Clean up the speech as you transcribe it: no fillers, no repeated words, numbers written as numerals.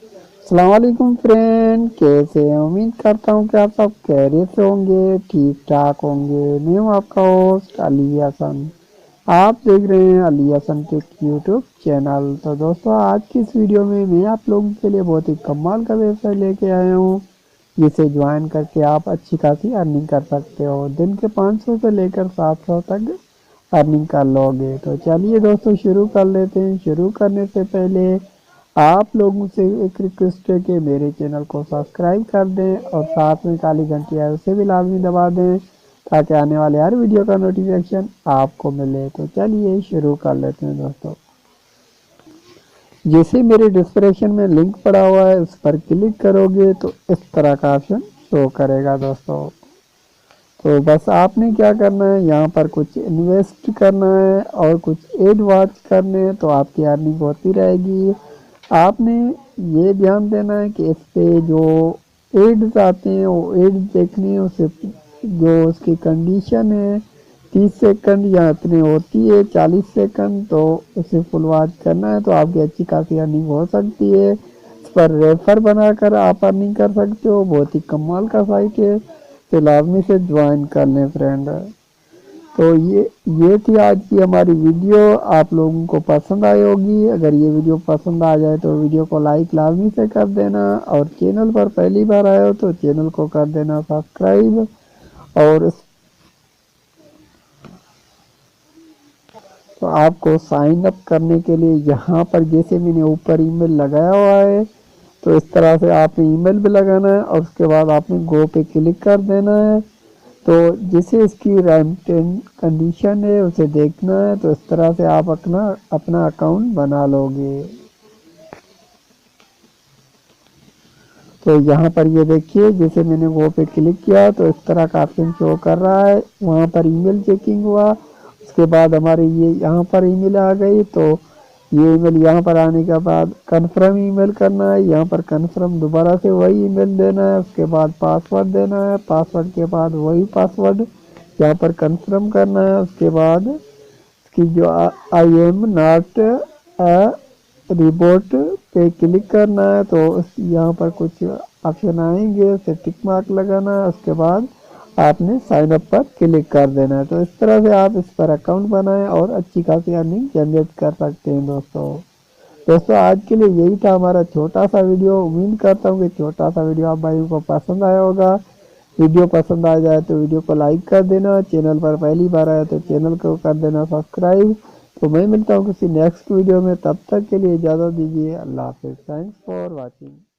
السلام علیکم فرینڈ، کیسے ہیں؟ امید کرتا ہوں کہ آپ سب خیریت سے ہوں گے، ٹھیک ٹھاک ہوں گے۔ میں ہوں آپ کا ہوسٹ علی حسن، آپ دیکھ رہے ہیں علی حسن ٹیک یوٹیوب چینل۔ تو دوستو، آج کی اس ویڈیو میں آپ لوگوں کے لیے بہت ہی کمال کا ویب سائٹ لے کے آیا ہوں، جسے جوائن کر کے آپ اچھی خاصی ارننگ کر سکتے ہو۔ دن کے 500 سے لے کر 700 تک ارننگ کر لو گے۔ تو چلیے دوستو، شروع کر لیتے ہیں۔ شروع کرنے سے پہلے آپ لوگوں سے ایک ریکویسٹ ہے کہ میرے چینل کو سبسکرائب کر دیں اور ساتھ میں کالی گھنٹی ہے اسے بھی لازمی دبا دیں، تاکہ آنے والے ہر ویڈیو کا نوٹیفیکیشن آپ کو ملے۔ تو چلیے شروع کر لیتے ہیں دوستو۔ جیسے میرے ڈسکرپشن میں لنک پڑا ہوا ہے، اس پر کلک کرو گے تو اس طرح کا آپشن شو کرے گا دوستو۔ تو بس آپ نے کیا کرنا ہے، یہاں پر کچھ انویسٹ کرنا ہے اور کچھ ایڈ واچ کرنے ہیں، تو آپ کی ارننگ ہوتی رہے گی۔ آپ نے یہ دھیان دینا ہے کہ اس پہ جو ایڈز آتے ہیں وہ ایڈز دیکھنے ہیں، اسے جو اس کی کنڈیشن ہے 30 سیکنڈ یا اتنے ہوتی ہے 40 سیکنڈ، تو اسے فل واچ کرنا ہے، تو آپ کی اچھی خاصی ارننگ ہو سکتی ہے۔ اس پر ریفر بنا کر آپ ارننگ کر سکتے ہو، بہت ہی کمال کا سائٹ ہے، تو لازمی سے جوائن کر لیں فرینڈ۔ تو یہ تھی آج کی ہماری ویڈیو، آپ لوگوں کو پسند آئی ہوگی۔ اگر یہ ویڈیو پسند آ جائے تو ویڈیو کو لائک لازمی سے کر دینا، اور چینل پر پہلی بار آئے ہو تو چینل کو کر دینا سبسکرائب۔ اور تو آپ کو سائن اپ کرنے کے لیے یہاں پر جیسے میں نے اوپر ای میل لگایا ہوا ہے، تو اس طرح سے آپ نے ای میل بھی لگانا ہے، اور اس کے بعد آپ نے گو پہ کلک کر دینا ہے۔ تو جسے اس کی کنڈیشن ہے اسے دیکھنا ہے، تو اس طرح سے آپ اپنا اکاؤنٹ بنا لو گے۔ تو یہاں پر یہ دیکھیے، جیسے میں نے وہ پہ کلک کیا تو اس طرح کا آپشن شو کر رہا ہے۔ وہاں پر ای میل چیکنگ ہوا، اس کے بعد ہماری یہاں پر ای میل آ گئی، تو یہ ای میل یہاں پر آنے کے بعد کنفرم ای میل کرنا ہے۔ یہاں پر کنفرم دوبارہ سے وہی ای میل دینا ہے، اس کے بعد پاسورڈ دینا ہے، پاسورڈ کے بعد وہی پاسورڈ یہاں پر کنفرم کرنا ہے۔ اس کے بعد اس کی جو آئی ایم ناٹ ریبوٹ پہ کلک کرنا ہے، تو یہاں پر کچھ آپشن آئیں گے، اسے ٹک مارک لگانا ہے۔ اس کے بعد آپ نے سائن اپ پر کلک کر دینا ہے۔ تو اس طرح سے آپ اس پر اکاؤنٹ بنائیں اور اچھی خاصی ارننگ جنریٹ کر سکتے ہیں دوستو آج کے لیے یہی تھا ہمارا چھوٹا سا ویڈیو۔ امید کرتا ہوں کہ چھوٹا سا ویڈیو آپ بھائیوں کو پسند آیا ہوگا۔ ویڈیو پسند آ جائے تو ویڈیو کو لائک کر دینا، چینل پر پہلی بار آیا تو چینل کو کر دینا سبسکرائب۔ تو میں ملتا ہوں کسی نیکسٹ ویڈیو میں، تب تک کے لیے اجازت دیجیے، اللہ حافظ۔ Thanks for watching.